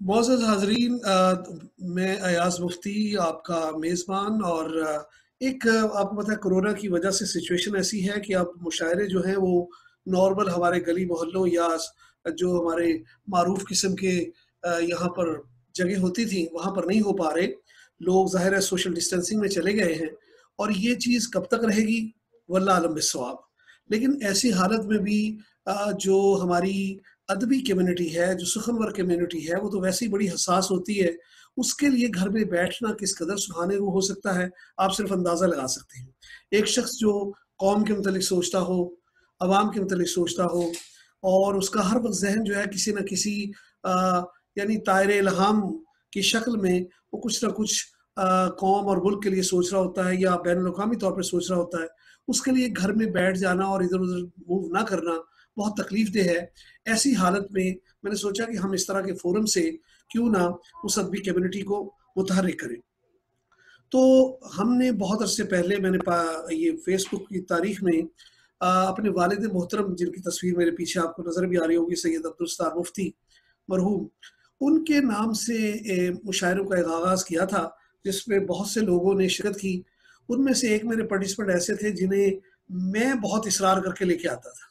मोअज़्ज़ज़ हाज़रीन, मैं अयाज़ मुफ़्ती आपका मेज़बान और आपको पता है कोरोना की वजह से सिचुएशन ऐसी है कि अब मुशायरे जो हैं वो नॉर्मल हमारे गली मोहल्लों या जो हमारे मारूफ़ किस्म के यहाँ पर जगह होती थी, वहाँ पर नहीं हो पा रहे। लोग ज़ाहिर है सोशल डिस्टेंसिंग में चले गए हैं और ये चीज़ कब तक रहेगी, वल्लाह आलम बिस्सवाब। लेकिन ऐसी हालत में भी जो हमारी अदबी कम्युनिटी है, जो सुख़नवर कम्युनिटी है, वो तो वैसे ही बड़ी हसास होती है। उसके लिए घर में बैठना किस कदर सुहाने वो हो सकता है, आप सिर्फ़ अंदाज़ा लगा सकते हैं। एक शख़्स जो कौम के मुतल्लिक़ सोचता हो, अवाम के मुतल्लिक़ सोचता हो और उसका हर वक़्त ज़हन जो है किसी न किसी यानी तायरे इल्हाम की शक्ल में वो कुछ न कुछ कौम और मुल्क के लिए सोच रहा होता है या बैनुल-अक़वामी तौर पे सोच रहा होता है। उसके लिए घर में बैठ जाना और इधर-उधर मूव ना करना बहुत तकलीफ़देह है। ऐसी हालत में मैंने सोचा कि हम इस तरह के फ़ोरम से क्यों ना उस अदबी कम्युनिटी को मुतहर्रिक करें। तो हमने बहुत अरसे पहले मैंने ये फ़ेसबुक की तारीख़ में अपने वालिद मोहतरम जिनकी तस्वीर मेरे पीछे आपको नज़र भी आ रही होगी, सैयद अब्दुल सत्तार मुफ्ती मरहूम, उनके नाम से मुशायरों का एक आगाज़ किया था, जिसमें बहुत से लोगों ने शिरकत की। उनमें से एक मेरे पार्टिसिपेंट ऐसे थे जिन्हें मैं बहुत इसरार करके लेके आता था।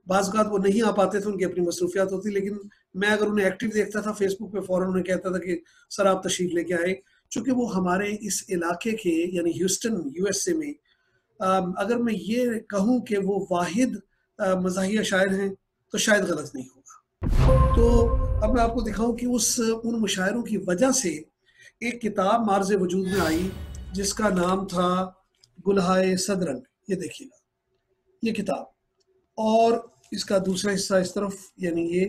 बाज़ औक़ात वो नहीं आ पाते थे, उनकी अपनी मसरूफ़ियात होती, लेकिन मैं अगर उन्हें एक्टिव देखता था फ़ेसबुक पे फ़ौरन उन्हें कहता था कि सर आप तशरीफ़ लेके आएँ। चूँकि वो हमारे इस इलाके के यानी ह्यूस्टन यूएसए में अगर मैं ये कहूँ कि वो वाहिद मज़ाहिया शायर हैं, तो शायद गलत नहीं होगा। तो अब मैं आपको दिखाऊँ कि उन मुशायरों की वजह से एक किताब मार्ज़ वजूद में आई, जिसका नाम था गुलहाए सदरंग। ये देखिएगा, ये किताब और इसका दूसरा हिस्सा इस तरफ यानी ये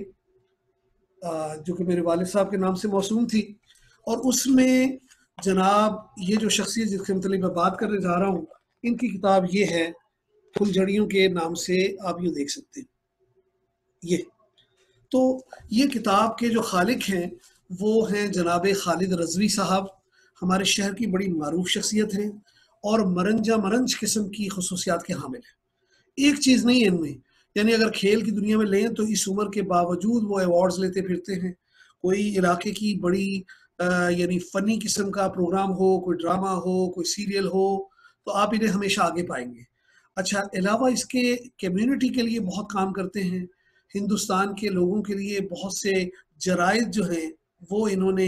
जो कि मेरे वालिद साहब के नाम से मौसूम थी और उसमें जनाब ये जो शख्सियत जिसके मतलब मैं बात करने जा रहा हूँ, इनकी किताब ये है, फुलझड़ियों के नाम से आप यूँ देख सकते हैं। ये, तो ये किताब के जो खालिक हैं, वो हैं जनाब खालिद रज़वी साहब, हमारे शहर की बड़ी मारूफ़ शख्सियत हैं और मरंजा मरंज किस्म की ख़ुसूसियात के हामिल हैं। एक चीज़ नहीं है इनमें, यानी अगर खेल की दुनिया में लें तो इस उम्र के बावजूद वो अवार्ड्स लेते फिरते हैं। कोई इलाके की बड़ी यानी फ़नी किस्म का प्रोग्राम हो, कोई ड्रामा हो, कोई सीरियल हो, तो आप इन्हें हमेशा आगे पाएँगे। अच्छा, अलावा इसके कम्युनिटी के लिए बहुत काम करते हैं। हिंदुस्तान के लोगों के लिए बहुत से जराइद जो हैं, वो इन्होंने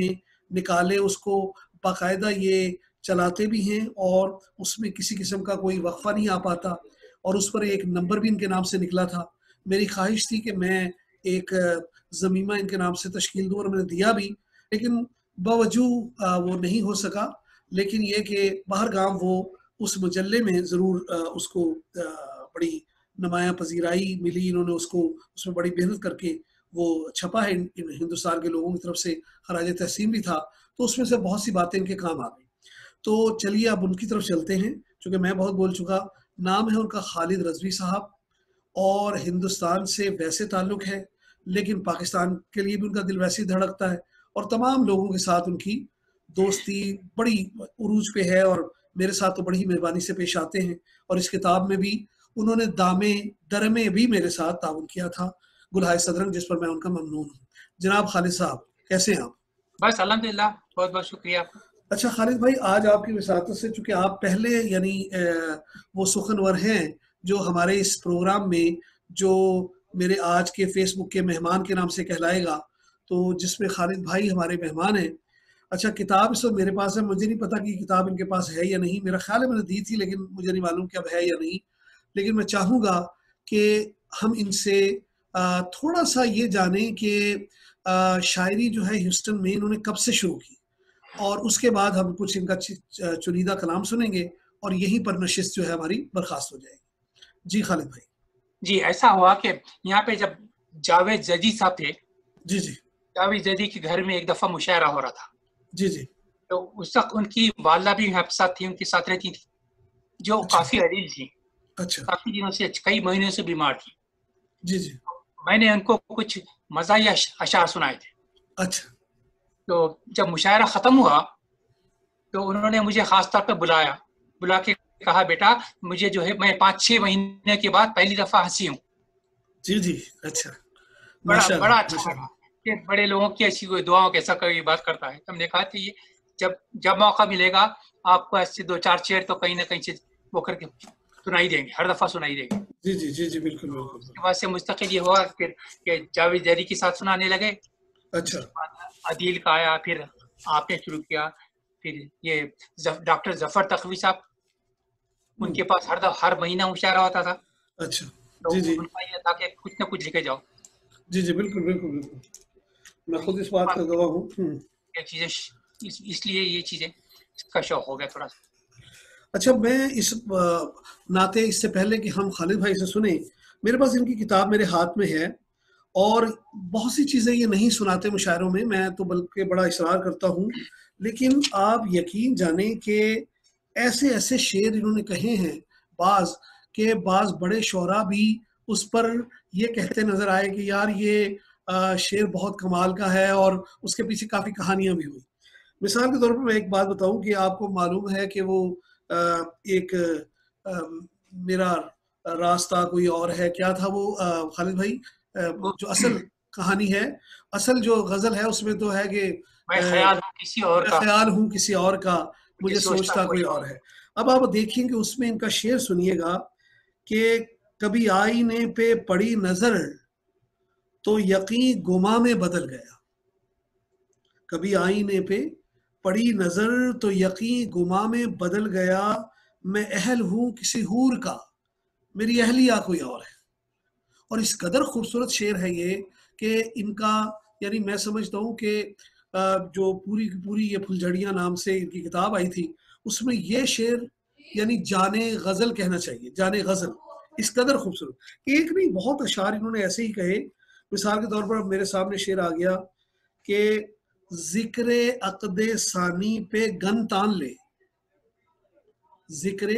निकाले, उसको बाकायदा ये चलाते भी हैं और उसमें किसी किस्म का कोई वक़्फ़ा नहीं आ पाता और उस पर एक नंबर भी इनके नाम से निकला था। मेरी ख़्वाहिश थी कि मैं एक ज़मीमा इनके नाम से तश्कील दूँ और मैंने दिया भी, लेकिन वो नहीं हो सका। लेकिन ये कि बहरगाम वो उस मजल्ले में ज़रूर उसको बड़ी नुमायाँ पज़ीराई मिली, इन्होंने उसको उसमें बड़ी मेहनत करके वो छपा है। इन हिंदुस्तान के लोगों की तरफ से खराज तहसीन भी था, तो उसमें से बहुत सी बातें इनके काम आ गई। तो चलिए अब उनकी तरफ चलते हैं, चूँकि मैं बहुत बोल चुका। नाम है उनका खालिद रज़वी साहब और हिंदुस्तान से वैसे ताल्लुक़ है, लेकिन पाकिस्तान के लिए भी उनका दिल वैसे ही धड़कता है और तमाम लोगों के साथ उनकी दोस्ती बड़ी उरूज पे है और मेरे साथ तो बड़ी मेहरबानी से पेश आते हैं और इस किताब में भी उन्होंने दामे-दरमे भी मेरे साथ ताउन किया था, गुलहाए सदरंग, जिस पर मैं उनका ममनून हूँ। जनाब खालिद साहब, कैसे हैं आप? बस अल्हम्दुलिल्लाह, बहुत-बहुत शुक्रिया आपका। अच्छा खालिद भाई, आज आपकी विसातत से चूँकि आप पहले यानी वो सुख़नवर हैं, जो हमारे इस प्रोग्राम में जो मेरे आज के फ़ेसबुक के मेहमान के नाम से कहलाएगा, तो जिसमें खालिद भाई हमारे मेहमान हैं। अच्छा, किताब इस वक़्त मेरे पास है, मुझे नहीं पता कि किताब इनके पास है या नहीं, मेरा ख़्याल है मैंने दी थी, लेकिन मुझे नहीं मालूम कि अब है या नहीं। लेकिन मैं चाहूँगा कि हम इनसे थोड़ा-सा ये जानें कि शायरी जो है ह्यूस्टन में इन्होंने कब से शुरू की और उसके बाद हम कुछ इनका चुनिंदा कलाम सुनेंगे और यहीं पर नशिस्त जो है हमारी बर्ख़ास्त हो जाएगी। जी खालिद भाई। जी, ऐसा हुआ कि यहाँ पे जब जावेद जदी साहब थे, जी, जी। जावेद जदी के घर में एक दफ़ा मुशायरा हो रहा था। जी, जी। तो उस वक़्त उनकी वालिदा भी यहाँ पे साथ थी, उनके साथ रहती थी, जो अच्छा, काफ़ी अज़ीज़ थी, अच्छा। काफ़ी दिनों से कई महीनों से बीमार थी। जी, जी। मैंने उनको कुछ मज़ाहिया अशआर सुनाए थे। अच्छा। तो जब मुशायरा ख़त्म हुआ, तो उन्होंने मुझे ख़ास तौर पे बुला के कहा, बेटा मुझे जो है मैं 5-6 महीने के बाद पहली दफ़ा हँसी हूँ। जी, जी। अच्छा। बड़ा माशाअल्लाह, बड़ा अच्छा लगा। माशाअल्लाह। कि बड़े लोगों की ऐसी कोई दुआओं कैसा कोई बात करता है। हमने कहा कि ये जब जब मौका मिलेगा आपको ऐसे 2-4 शेर तो कहीं ना कहीं से वो करके सुनाई देंगे, हर दफा सुनाई देंगे। जी जी जी जी, बिल्कुल तो बिल्कुल। उसके बाद से मुस्तकिल ये हुआ फिर कि जावेद जरी के साथ सुनाने लगे, अच्छा। उसके बाद अदील का आया, फिर आपने शुरू किया, फिर ये डॉक्टर जफर तखवी साहब, उनके पास हर महीना मुशायरा होता था। अच्छा। तो जी जी उनका ये था कि कुछ ना कुछ लिखे जाओ। जी जी, बिल्कुल बिल्कुल बिल्कुल, मैं खुद इस बात का गवाह हूँ। ये चीजें इसलिए ये चीजें इसका शौक हो गया थोड़ा सा। अच्छा, मैं इस नाते इससे पहले कि हम खालिद भाई से सुने, मेरे पास इनकी किताब मेरे हाथ में है और बहुत सी चीज़ें ये नहीं सुनाते मुशायरों में, मैं तो बल्कि बड़ा इसरार करता हूँ। लेकिन आप यकीन जाने कि ऐसे-ऐसे शेर इन्होंने कहे हैं, बाज़ बड़े शुअरा भी उस पर ये कहते नज़र आए कि यार ये शेर बहुत कमाल का है और उसके पीछे काफ़ी कहानियाँ भी हुई। मिसाल के तौर पर मैं एक बात बताऊँ कि आपको मालूम है कि वो एक मेरा रास्ता कोई और है, क्या था वो खालिद भाई, वो जो असल कहानी है, असल जो गज़ल है उसमें तो है कि मैं ख्याल हूँ किसी और मैं का, ख़याल हूँ किसी और का, मुझे मुझे सोचता सोचता कोई कोई और। और है। अब आप देखेंगे उसमें इनका शेर सुनिएगा कि कभी आईने पे पड़ी नज़र तो यकीन गुमा में बदल गया। कभी आईने पे पड़ी नज़र तो यकीन गुमा में बदल गया, मैं अहल हूँ किसी हूर का, मेरी अहलिया कोई और है। और इस कदर खूबसूरत शेर है ये कि इनका, यानी मैं समझता हूँ कि जो पूरी की पूरी ये फुलझड़ियाँ नाम से इनकी किताब आई थी, उसमें ये शेर यानी जाने गज़ल कहना चाहिए, जाने गज़ल, इस कदर खूबसूरत। एक नहीं, बहुत अशार इन्होंने ऐसे ही कहे। मिसाल के तौर पर मेरे सामने शेर आ गया कि ज़िक्र अक़दे सानी पे गन तान ले, ज़िक्र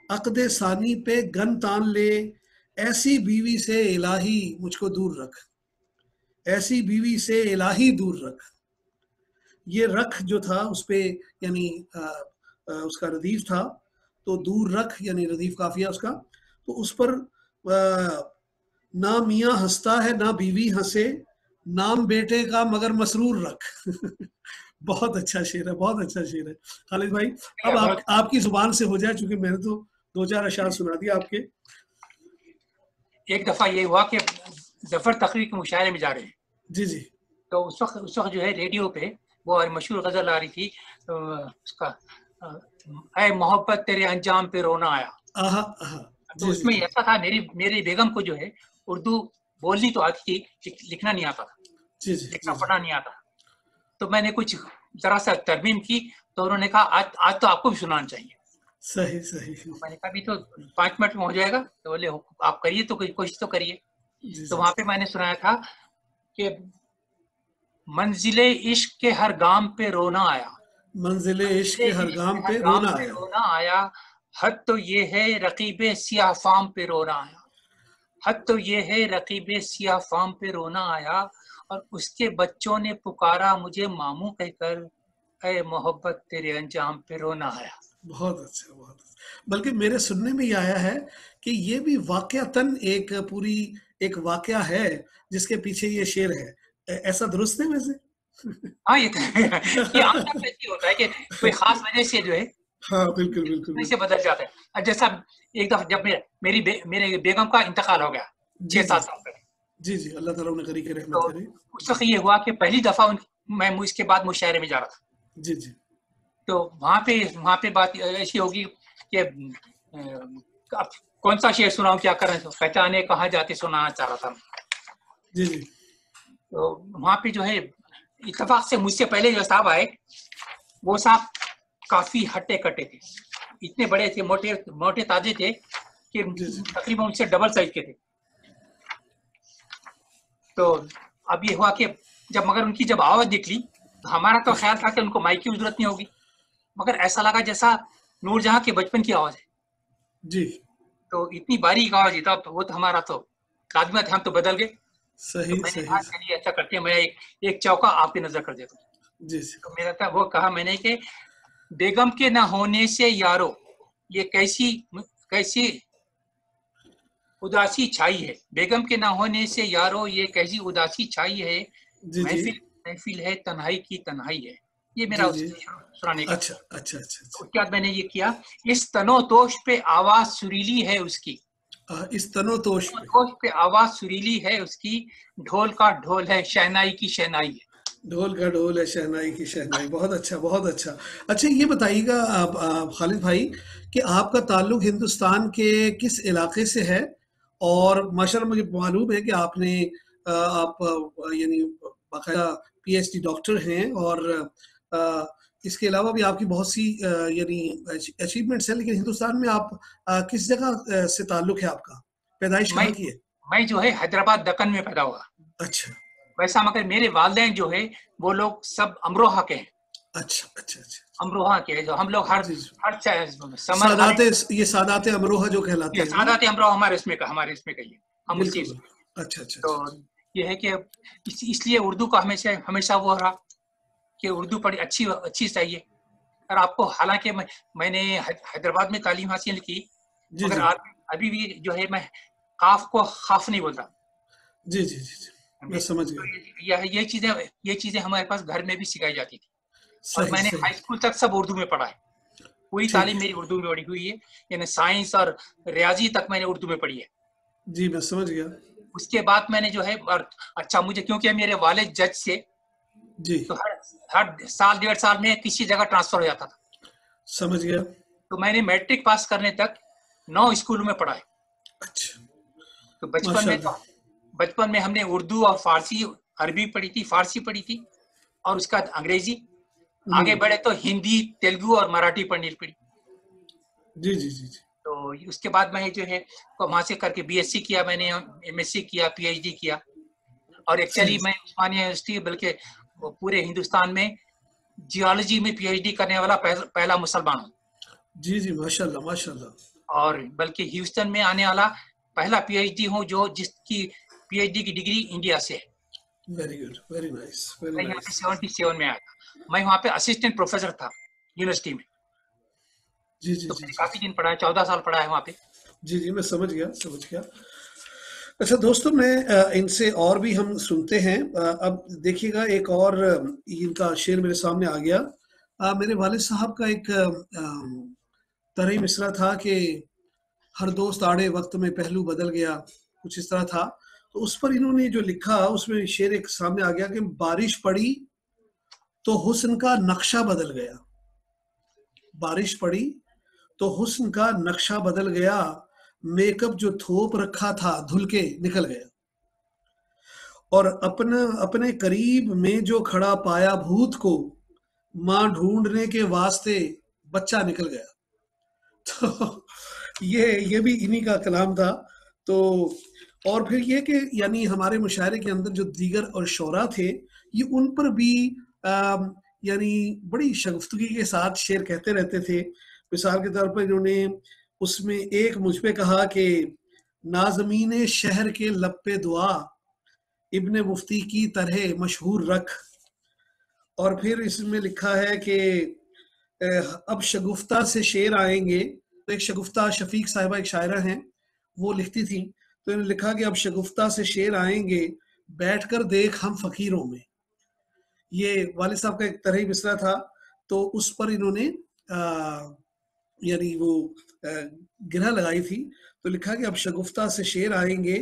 अक़दे सानी पे गन तान ले, ऐसी बीवी से इलाही मुझको दूर रख, ऐसी बीवी से इलाही दूर रख। ये रख जो था उस पे यानी उसका रदीफ था, तो दूर रख यानी रदीफ काफिया उसका, तो उस पर ना मियाँ हंसता है ना बीवी हंसे, नाम बेटे का मगर मसरूर रख। बहुत अच्छा शेर है, बहुत अच्छा शेर है खालिद भाई। अब बहुत आपकी जुबान से हो जाए, चूंकि मैंने तो 2-4 अशार सुना दिया आपके। एक दफा ये हुआ कि जफर तकवी के मुशायरे में जा रहे हैं, जी जी तो उस वक्त जो है रेडियो पे वो मशहूर गजल आ रही थी, उसका ऐ मोहब्बत तेरे अंजाम पे रोना आया। आहा आहा, तो जी जी उसमें जी ऐसा था, मेरी बेगम को जो है उर्दू बोलनी तो आती थी, लिखना नहीं आता था, जी जी लिखना जी जी, पढ़ना नहीं आता। तो मैंने कुछ जरा सा तरमीम की, तो उन्होंने कहा आज तो आपको भी सुनाना चाहिए। सही सही, तो मैंने कहा अभी तो 5 मिनट में हो जाएगा। तो बोले आप करिए, तो कोशिश तो करिए। जी तो जी, वहां पे मैंने सुनाया था कि मंजिले इश्क के हर गाम पे रोना आया, मंजिले इश्क मंजिले के हर इश्क गाम के हर पे गाम रोना पे आया। रोना आया, हद तो ये है रकीबे सियाह फाम पे रोना आया, हद तो ये है रकीबे सियाह फाम पे रोना आया, और उसके बच्चों ने पुकारा मुझे मामू कहकर, ऐ मोहब्बत तेरे अंजाम पे रोना आया। बहुत अच्छा, बहुत अच्छा। बल्कि मेरे सुनने में ये आया है कि ये भी वाक़यातन एक पूरी एक वाक़या है जिसके पीछे ये शेर है। ऐसा दुरुस्त है वैसे? हाँ, ये ये आमतौर पे ऐसे ही होता है कि कोई खास वजह से जो है हाँ, बिल्कुल, बिल्कुल, से बिल्कुल। बदल जाता है। अब जैसा एक दफा जब मेरे बेगम का इंतकाल हो गया जी, जी। 6-7 साल पहले, जी, जी, अल्लाह ताला उन्हें करी के तो रहमत करे। उस वक्त ये हुआ कि पहली दफा मैं इसके बाद मुशायरे में जा रहा था। जी, जी। तो वहां पे बात ऐसी होगी कि अब कौन सा शेर सुनाऊं, क्या करें, तो पहचाने कहाँ जाते सुनाना चाह रहा था। जी, जी। तो वहां पे जो है इत्तेफाक से मुझसे पहले जो साहब आए, वो साहब काफी हट्टे कट्टे थे, इतने बड़े थे, मोटे मोटे ताजे थे कि जी, जी। तकरीबन उनसे डबल साइज के थे। तो अब ये हुआ कि मगर उनकी जब आवाज निकली, तो हमारा तो ख्याल था कि उनको माइक की जरूरत नहीं होगी, मगर ऐसा लगा जैसा नूरजहां के बचपन की आवाज है। जी। तो इतनी बारीक आवाज, इतना तो वो तो हमारा तो लाजमत है, हम तो बदल गए। तो सही, मैंने सही। कहा चलिए ऐसा करते हैं, मैं एक चौका आपकी नजर कर देता हूँ। जी, जी। तो मेरा था वो कहा मैंने कि बेगम के ना होने से यारो ये कैसी कैसी उदासी छाई है, बेगम के ना होने से यारो ये कैसी उदासी छाई है, जी जी महफिल महफिल है, तन्हाई की तन्हाई है, ये मेरा जी जी। उससे सुनाने का। अच्छा अच्छा अच्छा अच्छा। उसके बाद मैंने ये किया, इस तनोतोष पे आवाज सुरीली है उसकी, इस तनोतोष पे। तनोतोष पे आवाज सुरीली है उसकी, ढोल का ढोल है, शहनाई की शहनाई है। ढोल का ढोल है, शहनाई की शहनाई। बहुत अच्छा, बहुत अच्छा। अच्छा, ये बताइएगा आप खालिद भाई, कि आपका ताल्लुक हिंदुस्तान के किस इलाके से है? और माशाल्लाह मुझे मालूम है कि आपने आप यानी बाकायदा पीएचडी डॉक्टर हैं, और अ, इसके अलावा भी आपकी बहुत सी यानी अचीवमेंट्स हैं, लेकिन हिंदुस्तान में आप किस जगह से ताल्लुक है आपका? पैदाइश मैं कहाँ की है? मैं जो है हैदराबाद दक्कन में पैदा हुआ। अच्छा वैसा मगर मेरे वालिदैन जो है वो लोग सब अमरोहा के हैं। अच्छा अच्छा अच्छा। अमरोहा के जो हम लोग हर जी जी। हर समर हर सादात, ये सादात अमरोहा जो कहलाते ये हैं ना? सादात अमरोहा हमारे इसमें का ही है, हम उसी बिल्कुल, उसमें। बिल्कुल। अच्छा, अच्छा, तो अच्छा, अच्छा। ये है कि इसलिए उर्दू का हमेशा हमेशा वो रहा कि उर्दू बड़ी अच्छी अच्छी चाहिए। और आपको हालांकि मैंने हैदराबाद में तालीम हासिल की, जी, मगर जी। अभी भी जो है मैं काफ को खाफ नहीं बोलता। जी, जी, जी, जी। मैं समझ तो गया। ये चीजें हमारे पास घर में भी सिखाई जाती थी। और सही, मैंने सही। हाई स्कूल तक सब उर्दू में पढ़ा है, पूरी ठीक तालीम है। मेरी उर्दू में पढ़ी हुई है, यानी साइंस और रियाजी तक मैंने उर्दू में पढ़ी है। जी, मैं समझ गया। उसके बाद मैंने जो है, और अच्छा मुझे क्योंकि मेरे वालिद जज से, जी, तो हर हर साल 1.5 साल में किसी जगह ट्रांसफर हो जाता था। समझ गया। तो मैंने मैट्रिक पास करने तक 9 स्कूलों में पढ़ा है। अच्छा, तो माशाअल्लाह। बचपन में हमने उर्दू और फारसी, अरबी पढ़ी थी, फारसी पढ़ी थी, और उसका अंग्रेजी। आगे हुँ। बढ़े तो हिंदी, तेलुगु और मराठी पढ़नी पड़ी। जी, जी, जी, जी। तो उसके बाद मैं जो है वहां से करके बीएससी किया मैंने, एमएससी किया, पीएचडी किया। और एक्चुअली सही। मैं उस्मानिया यूनिवर्सिटी, बल्कि पूरे हिंदुस्तान में जियोलॉजी में पीएचडी करने वाला पहला मुसलमान हूँ। जी, जी, माशाअल्लाह, माशाअल्लाह। और बल्कि ह्यूस्टन में आने वाला पहला पीएचडी हूँ जो जिसकी पीएचडी की डिग्री इंडिया से है। Very good, very nice, very मैं यहाँ पे नाइस। 77 में आया था। मैं वहाँ पे असिस्टेंट प्रोफेसर था यूनिवर्सिटी में। जी, जी, तो जी, मैंने जी। काफी दिन पढ़ा है, 14 साल पढ़ा है वहाँ पे। जी, जी, मैं समझ गया, समझ गया। अच्छा दोस्तों, मैं इनसे और भी हम सुनते हैं। अब देखिएगा, एक और इनका शेर मेरे सामने आ गया। मेरे वालिद साहब का एक तरही मिसरा था कि हर दोस्त आड़े वक्त में पहलू बदल गया, कुछ इस तरह था। तो उस पर इन्होंने जो लिखा, उसमें शेर एक सामने आ गया कि बारिश पड़ी तो हुस्न का नक्शा बदल गया। बारिश पड़ी तो हुस्न का नक्शा बदल गया, मेकअप जो थोप रखा था धुल के निकल गया। और अपने अपने करीब में जो खड़ा पाया भूत को, माँ ढूंढने के वास्ते बच्चा निकल गया। तो ये भी इन्हीं का कलाम था। तो और फिर ये कि यानी हमारे मुशायरे के अंदर जो दीगर और शोरा थे, ये उन पर भी यानी बड़ी शगुफ्तगी के साथ शेर कहते रहते थे। मिसाल के तौर पर इन्होंने उसमें एक मुझ पे कहा कि नाज़मीन शहर के लब पे दुआ, इब्ने मुफ्ती की तरह मशहूर रख। और फिर इसमें लिखा है कि अब शगुफ्ता से शेर आएंगे। तो एक शगुफ्ता शफीक साहिबा एक शायरा हैं, वो लिखती थी। तो इन्होंने लिखा कि अब शगुफ्ता से शेर आएंगे, बैठकर देख हम फकीरों में। ये वालिद साहब का एक तरह मिसरा था। तो उस पर इन्होंने यानी वो गिरह लगाई थी। तो लिखा कि अब शगुफ्ता से शेर आएंगे,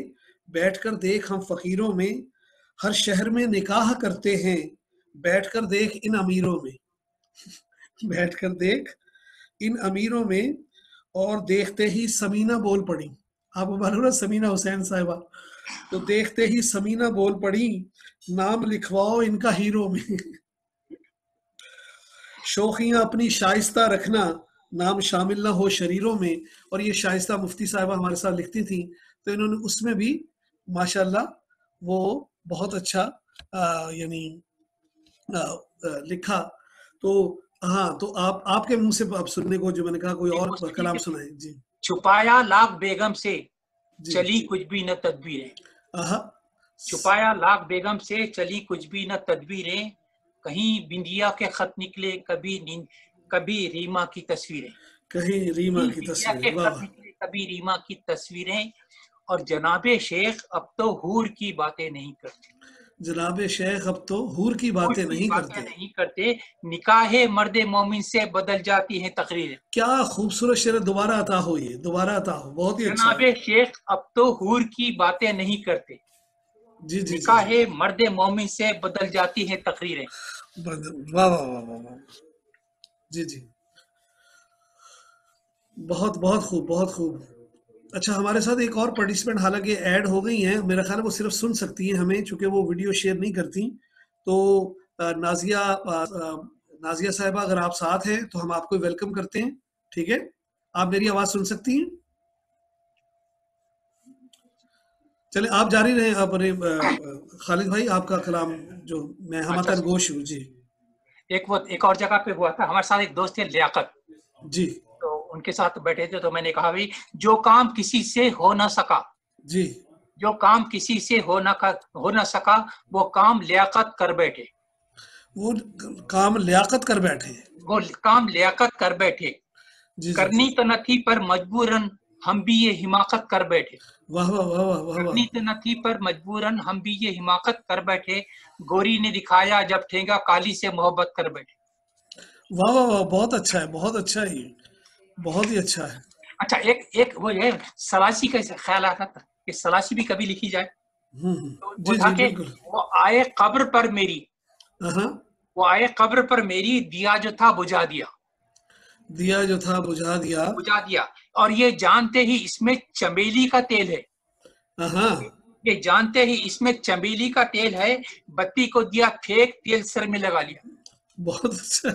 बैठकर देख हम फकीरों में, हर शहर में निकाह करते हैं, बैठकर देख इन अमीरों में। बैठकर देख इन अमीरों में। और देखते ही समीना बोल पड़ी। आपको मालूम ना, समीना हुसैन साहिबा। तो देखते ही समीना बोल पड़ी, नाम लिखवाओ इनका हीरो में। शोखियां अपनी शाइस्ता रखना, नाम शामिल ना हो शरीरों में। और ये शाइस्ता मुफ्ती साहिबा हमारे साथ लिखती थी। तो इन्होंने उसमें भी माशाल्लाह वो बहुत अच्छा यानी लिखा। तो हाँ, तो आपके मुंह से अब सुनने को, जो मैंने कहा, कोई और कलाम सुनाए जी। छुपाया लाख बेगम से, जी। चली कुछ भी न तदबीरें। आहा। छुपाया लाख बेगम से, चली कुछ भी न तदबीरें, कहीं बिंदिया के खत निकले, कभी रीमा की तस्वीरें। कहीं रीमा कहीं की बिंदिया के तस्वीरें, वाह खत वाह। निकले, कभी रीमा की तस्वीरें। और जनाबे शेख अब तो हूर की बातें नहीं करते। जनाब शेख अब तो हूर की बातें नहीं करते। नहीं करते, निकाहे मर्दे मोमिन से बदल जाती है तकरीरें। क्या खूबसूरत शेर, दोबारा अता हो, ये दोबारा अता हो, बहुत ही अच्छा है। जनाबे शेख अब तो हूर की बातें नहीं करते, जी जी जी जी। निकाहे मर्दे मोमिन से बदल जाती है तकरीरें। वाह वाह वाह वाह वाह। जी जी, बहुत बहुत खूब, बहुत खूब। अच्छा, हमारे साथ एक और पार्टिसिपेंट हालांकि ऐड हो गई हैं, मेरा ख्याल है वो सिर्फ सुन सकती हैं हमें, चूंकि वो वीडियो शेयर नहीं करती। तो नाजिया साहिबा, अगर आप साथ हैं तो हम आपको वेलकम करते हैं। ठीक है, आप मेरी आवाज़ सुन सकती हैं? चले आप जारी रहें अपने खालिद भाई, आपका कलाम जो मैं अच्छा, हमतन गोश हूँ। जी एक और जगह पे हुआ था, हमारे साथ एक दोस्त है लियाकत, जी तो उनके साथ बैठे थे, तो मैंने कहा भाई जो काम किसी से हो ना सका, जी। जो काम किसी से हो ना सका, वो काम लियाकत कर बैठे। वो काम लियाकत कर बैठे। वो काम लियाकत कर बैठे, जी जी जी। करनी तो न थी पर मजबूरन हम भी ये हिमाकत कर बैठे। वाह वाह वाह वाह वाह वाह करनी तो न थी पर मजबूरन हम भी ये हिमाकत कर बैठे, गोरी ने दिखाया जब ठेंगा काली से मोहब्बत कर बैठे। वाह वाह वाह, बहुत अच्छा है, बहुत अच्छा है ये, बहुत ही अच्छा है। अच्छा, एक एक वो है सलासी का ख्याल आता था कि सलासी भी कभी लिखी जाए, तो वो जी था जी कि बिल्कुल। वो आए कब्र पर मेरी, हाँ, वो आए कब्र पर मेरी, दिया जो था बुझा दिया, दिया जो था बुझा दिया। बुझा दिया। और ये जानते ही इसमें चमेली का तेल है, हाँ, ये जानते ही इसमें चमेली का तेल है, बत्ती को दिया फेंक, तेल सर में लगा लिया। बहुत अच्छा।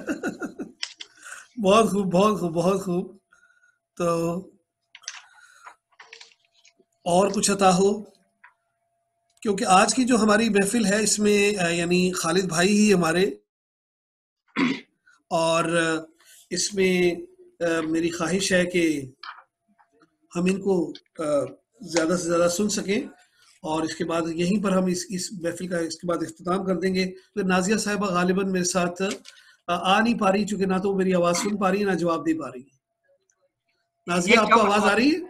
बहुत खूब, बहुत खूब, बहुत खूब। तो और कुछ अता हो, क्योंकि आज की जो हमारी महफिल है इसमें यानी खालिद भाई ही हमारे, और इसमें मेरी ख्वाहिश है कि हम इनको ज़्यादा से ज़्यादा सुन सकें, और इसके बाद यहीं पर हम इस महफिल का इसके बाद इख्तिताम कर देंगे। तो नाजिया साहिबा गालिबन मेरे साथ आ नहीं पा रही, चूंकि ना तो मेरी आवाज़ सुन पा रही है, ना जवाब दे पा रही है। नाजिया, एक आपको जगह आवाज़ आ और, रही है?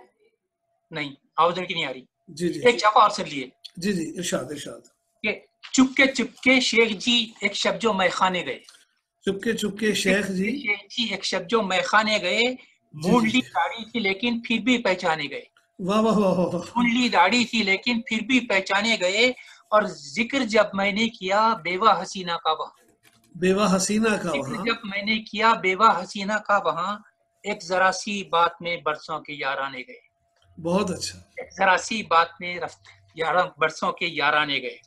नहीं आवाज उनकी नहीं आ रही। जी जी एक जगह और सुन लिए जी जी, इरशाद इरशाद। कि चुपके चुपके शेख जी एक शब जो मैखाने गए, चुपके चुपके चुपके शेख जी। चुपके शेख जी एक शब जो मैखाने गए, जी जी मूंडली जी। दाढ़ी थी लेकिन फिर भी पहचाने गए, वाह वाह वाह वाह वाह। मूंडली दाढ़ी थी लेकिन फिर भी पहचाने गए। और जिक्र जब मैंने किया बेवा हसीना का वहां, बेवा हसीना का जिक्र वहाँ। जब मैंने किया बेवा हसीना का वहां, एक जरा सी बात में बरसों के याराने गए, बहुत अच्छा। एक जरा सी बात में 11 बरसों के याराने गए।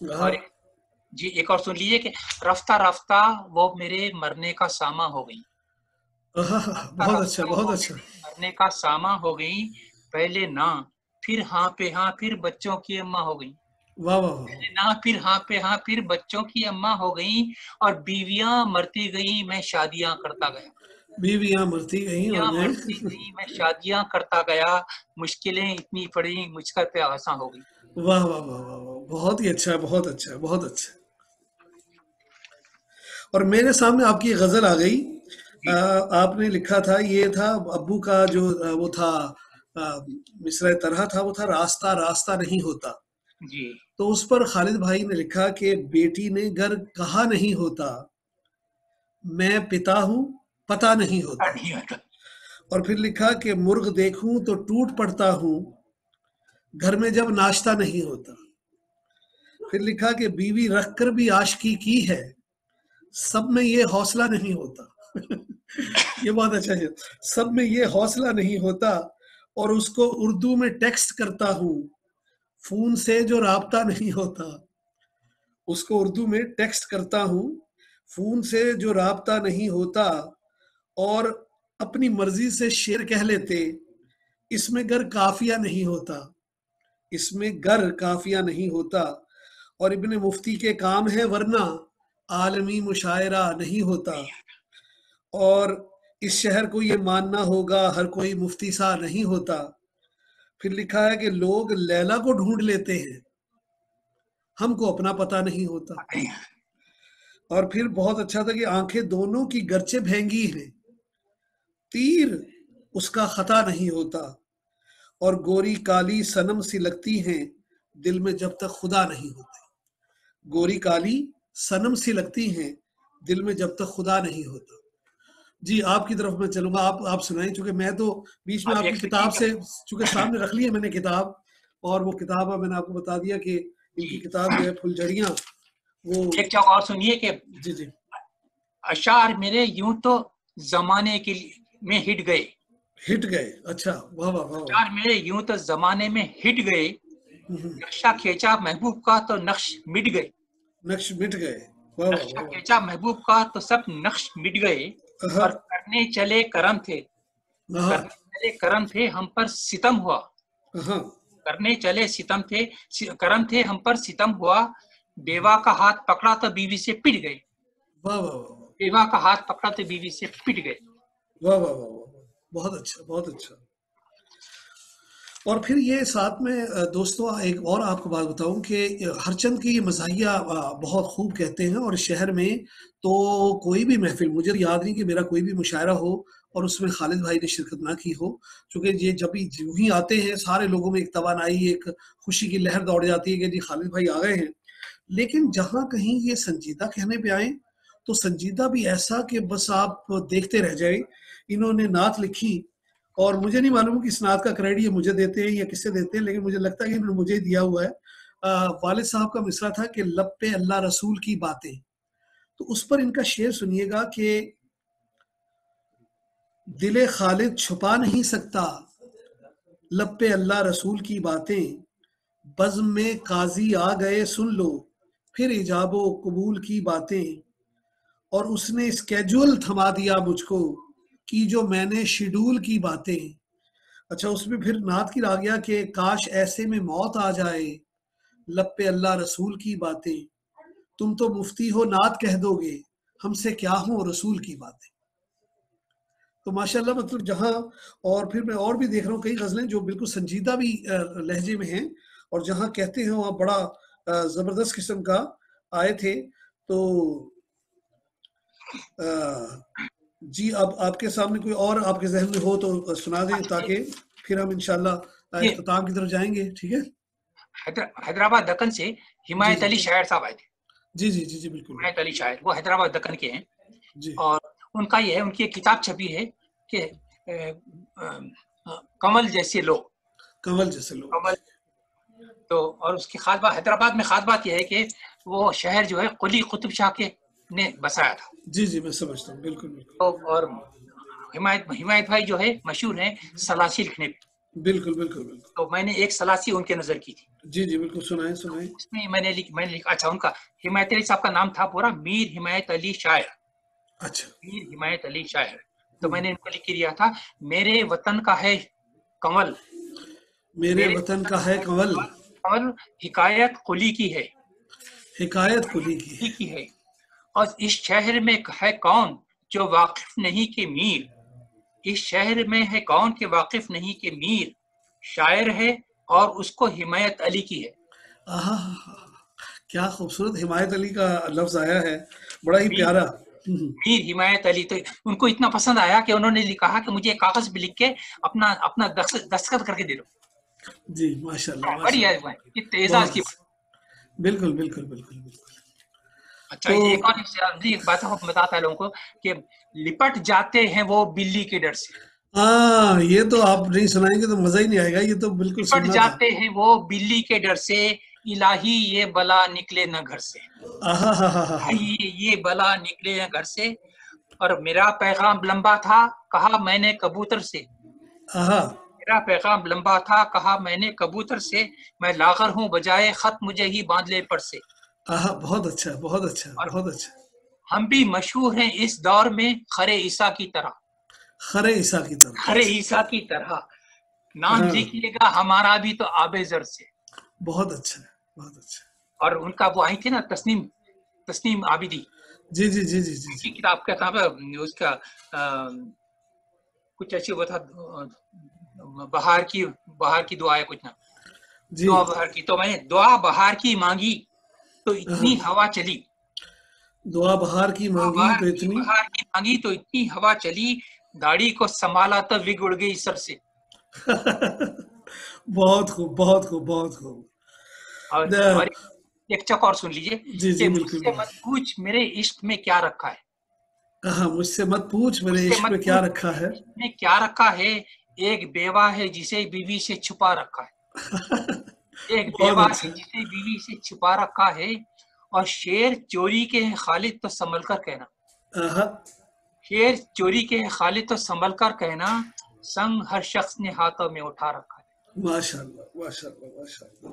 हाँ, और जी एक और सुन लीजिए कि रफ्ता रफ्ता वो मेरे मरने का सामा हो गई, रफ्ता बहुत अच्छा, रफ्ता बहुत वो अच्छा। मेरे मरने का सामा हो गई। पहले ना फिर हाँ पे हाँ फिर बच्चों की अम्मा हो गई, वाह वाह वाह। पहले ना फिर हाँ पे हाँ फिर बच्चों की अम्मा हो गई। और बीवियां मरती गई मैं शादियां करता गया, बीवियां मरती गई और बीवियां मैं। मरती गई मैं शादियां करता गया, मुश्किलें इतनी पड़ी मुझकर पे आसान हो गई। वाह वाह वाह वाह वाह, बहुत ही अच्छा, बहुत अच्छा, बहुत अच्छा। और मेरे सामने आपकी एक गजल आ गई। जी आपने लिखा था, ये था अब्बू का जो वो था, मिसरा तरह था, वो था रास्ता रास्ता नहीं होता। जी। तो उस पर खालिद भाई ने लिखा कि बेटी ने घर कहा नहीं होता, मैं पिता हूँ पता नहीं होता। नहीं होता। और फिर लिखा कि मुर्ग देखूं तो टूट पड़ता हूँ, घर में जब नाश्ता नहीं होता। फिर लिखा कि बीवी रखकर भी आशिकी की है, सब में ये हौसला नहीं होता। ये बहुत अच्छा है। सब में ये हौसला नहीं होता, और उसको उर्दू में टेक्स्ट करता हूँ, फोन से जो राबता नहीं होता। उसको उर्दू में टेक्स्ट करता हूँ, फोन से जो राबता नहीं होता। और अपनी मर्जी से शेर कह लेते, इसमें गर काफिया नहीं होता, इसमें गर काफिया नहीं होता। और इब्ने मुफ्ती के काम है वरना आलमी मुशायरा नहीं होता। और इस शहर को ये मानना होगा हर कोई मुफ्ती सा नहीं होता। फिर लिखा है कि लोग लैला को ढूंढ लेते हैं, हमको अपना पता नहीं होता। और फिर बहुत अच्छा था कि आंखें दोनों की गर्चे भेंगी हैं, तीर उसका खता नहीं होता। और गोरी काली सनम सी लगती हैं, दिल में जब तक खुदा नहीं होते। गोरी काली सनम सी लगती हैं दिल में जब तक खुदा नहीं होता। जी, आपकी तरफ मैं चलूंगा, आप सुनाएं, चूंकि मैं तो बीच में आप आपकी एक किताब से, जी चूंकि सामने रख ली है मैंने किताब, और वो किताब मैंने आपको बता दिया कि इनकी किताब जो है फुलझड़ियाँ, वो एक चौक और सुनिए कि जी जी अशार मेरे यूं तो जमाने के में हिट गए, हिट गए। अच्छा, वाह वाह वाह वाह। अशार मेरे यूं तो जमाने में हिट गए, नक्शा खींचा महबूब का तो नक्श मिट गए, नक्श मिट गए। वाह वाह नक्शा वाह वाह। खींचा महबूब का तो सब नक्श मिट गए, हाँ और करने चले करम थे, हाँ करने चले करम थे हम पर सितम हुआ, हाँ। करने चले सितम थे, करम थे हम पर सितम हुआ, बेवा का हाथ पकड़ा तो बीवी से पिट गए, वाह वाह वाह वाह बेवा का हाथ पकड़ा तो बीवी से पिट गए। वाह वाह वाह वाह। बहुत अच्छा, बहुत अच्छा। और फिर ये साथ में दोस्तों एक और आपको बात बताऊं कि हरचंद की ये मज़ाहिया बहुत खूब कहते हैं, और शहर में तो कोई भी महफिल, मुझे याद नहीं कि मेरा कोई भी मुशायरा हो और उसमें खालिद भाई ने शिरकत ना की हो, क्योंकि ये जब भी यूं ही आते हैं सारे लोगों में एक तवानाई, एक खुशी की लहर दौड़ जाती है कि जी खालिद भाई आ गए हैं। लेकिन जहाँ कहीं ये संजीदा कहने पे आए, तो संजीदा भी ऐसा कि बस आप देखते रह जाए। इन्होंने नात लिखी, और मुझे नहीं मालूम कि इस नात का क्रेडिट ये मुझे देते हैं या किससे देते हैं, लेकिन मुझे लगता है कि इन्होंने मुझे ही दिया हुआ है। वालिद साहब का मिसरा था कि लब पे अल्लाह रसूल की बातें, तो उस पर इनका शेर सुनिएगा कि दिले खालिद छुपा नहीं सकता, लब पे अल्लाह रसूल की बातें, बज़्म में काजी आ गए सुन लो, फिर इजाबो कबूल की बातें, और उसने स्केड्यूल थमा दिया मुझको, की जो मैंने शेड्यूल की बातें। अच्छा, उसमें फिर नात की आ गया कि काश ऐसे में मौत आ जाए, लब पे अल्लाह रसूल की बातें, तुम तो मुफ्ती हो नात कह दोगे, हमसे क्या हो रसूल की बातें। तो माशाल्लाह, मतलब जहाँ, और फिर मैं और भी देख रहा हूँ कई गज़लें जो बिल्कुल संजीदा भी लहजे में हैं, और जहाँ कहते हैं वहाँ बड़ा ज़बरदस्त किस्म का आए थे। तो जी, अब आपके सामने कोई और आपके ज़हन में हो तो सुना दें, ताकि फिर हम इंशाल्लाह ये इख्तिताम की तरफ जाएँगे, ठीक है? हैदराबाद दक्कन से जी, हिमायत जी। अली शायर साहब आए थे, जी, जी, जी, जी, बिल्कुल, हिमायत बिल्कुल। अली शायर वो हैदराबाद दक्कन के हैं, जी, और उनका ये है, उनकी एक किताब छपी है कि कमल जैसे लोग, कंवल जैसे लोग। कमल। तो और उसकी खास बात, हैदराबाद में खास बात यह है कि वो शहर जो है कुली कुतुब शाह के ने बसाया था। जी, जी, मैं समझता हूँ। बिल्कुल, बिल्कुल। तो और हिमायत हिमायत भाई जो है मशहूर हैं सलासी लिखने पे, बिल्कुल, बिल्कुल, बिल्कुल। तो मैंने एक सलासी उनके नजर की थी, जी, जी, बिल्कुल, सुनाएँ, तो सुनाएँ। उसमें मैंने लिखा, अच्छा उनका हिमायत अली साहब का नाम था पूरा मीर हिमायत अली शायर, अच्छा। मीर हिमायत अली शायर। तो हुँ। मैंने इनको लिख के दिया था, मेरे वतन का है कंवल, मेरे मेरे वतन वतन का का है है कंवल, कंवल, हिकायत कुली की है, हिकायत कुली की कुली है। की है, और इस शहर में है कौन जो वाकिफ नहीं के मीर, इस शहर में है कौन के वाकिफ नहीं के मीर, शायर है और उसको हिमायत अली की है। आहा! क्या खूबसूरत हिमायत अली का लफ्ज़ आया है, बड़ा ही मीर प्यारा। हुँ, हुँ। मीर हिमायत अली, तो उनको इतना पसंद आया कि उन्होंने कहा कि मुझे कागज पे लिख के अपना अपना दस्तखत करके दे दो। जी, माशाल्लाह, बढ़िया है माशाल्लाह। भाई, ये एजाज बहुत की। अच्छा। बिल्कुल, बिल्कुल, बिल्कुल, बिल्कुल। अच्छा, तो एक और एक बात हम बताता है लोगों को कि लिपट जाते हैं वो बिल्ली के डर से, हाँ, ये तो आप नहीं सुनाएँगे तो मज़ा ही नहीं आएगा, ये तो बिल्कुल लिपट सुनना था। जाते हैं वो बिल्ली के डर से, इलाही ये बला निकले न घर से, आहाहाहाहा! भाई ये बला निकले न घर से। और मेरा पैगाम लंबा था, कहा मैंने कबूतर से, आहा! मेरा पैगाम लंबा था, कहा मैंने कबूतर से, मैं लागर हूँ बजाए खत मुझे ही बांध ले पर से। आहा! बहुत अच्छा, बहुत अच्छा, और बहुत अच्छा। हम भी मशहूर हैं इस दौर में खरे ईसा की तरह, खरे ईसा की तरह। खरे ईसा की तरह, नाम हाँ, लिखिएगा हमारा भी तो आबे जर से। बहुत अच्छा, बहुत अच्छा। और उनका वो आई थी ना तस्नीम, तस्नीम आबिदी, जी, जी, जी, जी, जी, उनकी जी। किताब का था उसका कुछ ऐसी वो था, बहार की दुआ है कुछ ना, जी। दुआ बहार की, तो मैंने दुआ बहार की मांगी तो हाँ, इतनी हवा चली, दुआ बहार की माँगी तो इतनी। बहार की मांगी तो इतनी हवा चली, दाढ़ी को संभाला तो विग उड़ गई सर से। बहुत खूब, बहुत खूब, बहुत खूब। और द और एक चक और सुन लीजिए जी, कि जी, बिल्कुल, मुझसे बिल्कुल। मत पूछ मेरे इश्क में क्या रखा है, हाँ, मुझसे मत पूछ मेरे मुझसे इश्क मत में क्या पूछ रखा है। इश्क में क्या रखा है, एक बेवा है जिसे बीवी से छुपा रखा है, एक बहुत बेवा है अच्छा। जिसे बीवी से छुपा रखा है, और शेर चोरी के है खालिद तो संभल कर कहना, हाँ, शेर चोरी के है खालिद तो संभल कर कहना, संग हर शख्स ने हाथों में उठा रखा है। माशाल्लाह, माशाल्लाह, माशाल्लाह।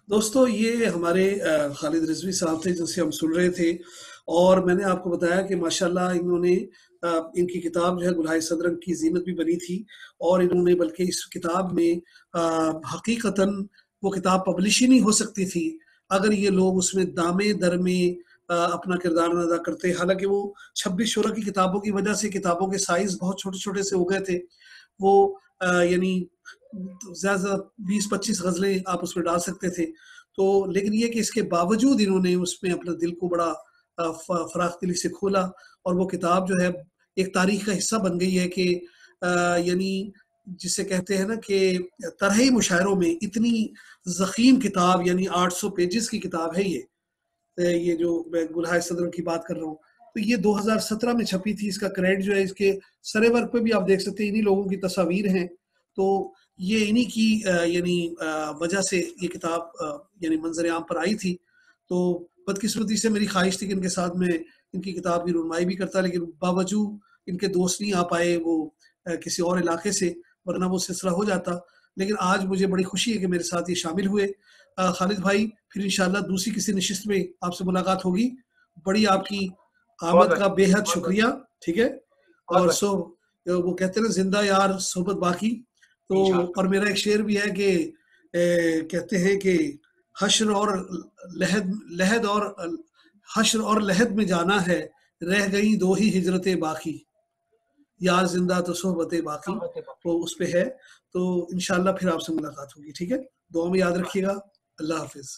दोस्तों, ये हमारे खालिद रिजवी साहब थे जिनसे हम सुन रहे थे, और मैंने आपको बताया कि माशाल्लाह इन्होंने इनकी किताब जो है गुलहाय सदरंग की ज़ीनत भी बनी थी, और इन्होंने बल्कि इस किताब में हकीकतन वो किताब पब्लिश ही नहीं हो सकती थी अगर ये लोग उसमें दामे दर में अपना किरदार न अदा करते। हालाँकि वो 26 शुरा की किताबों की वजह से किताबों के साइज़ बहुत छोटे-छोटे से हो गए थे। वो यानी ज़्यादा से ज़्यादा 20-25 ग़ज़लें आप उसमें डाल सकते थे। तो लेकिन ये कि इसके बावजूद इन्होंने उसमें अपने दिल को बड़ा फ़राख़ दिली से खोला, और वो किताब जो है एक तारीख़ का हिस्सा बन गई है कि यानी जिसे कहते हैं ना कि तरह मुशायरों में इतनी ज़ख़ीम किताब, यानी 800 पेजेज़ की किताब है ये। ये जो मैं गुलहाय सदर की बात कर रहा हूँ, तो ये 2017 में छपी थी। इसका क्रेडिट जो है इसके सरे वर्क पे भी आप देख सकते हैं, इन्हीं लोगों की तस्वीर हैं। तो ये इन्हीं की यानी वजह से ये किताब यानी मंजर आम पर आई थी। तो बदकिस्मती से मेरी ख्वाहिश थी कि इनके साथ में इनकी किताब की रुनमाई भी करता, लेकिन बावजूद इनके दोस्त नहीं आ पाए, वो किसी और इलाके से, वरना वो सिलसिला हो जाता। लेकिन आज मुझे बड़ी खुशी है कि मेरे साथ ये शामिल हुए। खालिद भाई, फिर इंशाल्लाह दूसरी किसी नशिस्त में आपसे मुलाकात होगी। बड़ी आपकी बहुत आमद का बढ़िया, बेहद बहुत बढ़िया, शुक्रिया, ठीक है? बहुत और बढ़िया। वो कहते हैं ना, ज़िंदा यार सोबत बाकी। तो इंशाल्लाह। और मेरा एक शेर भी है कि कहते हैं कि हश्र और लहद लहद और हश्र और लहद में जाना है, रह गई 2 ही हिजरतें बाकी। यार ज़िंदा तो सोहबतें बाकी, सब बातें बाकी। वो उस पे है। तो इंशाल्लाह फिर आपसे मुलाकात होगी, ठीक है? दुआ में याद शुक्रान। रखिएगा। अल्लाह हाफ़िज़।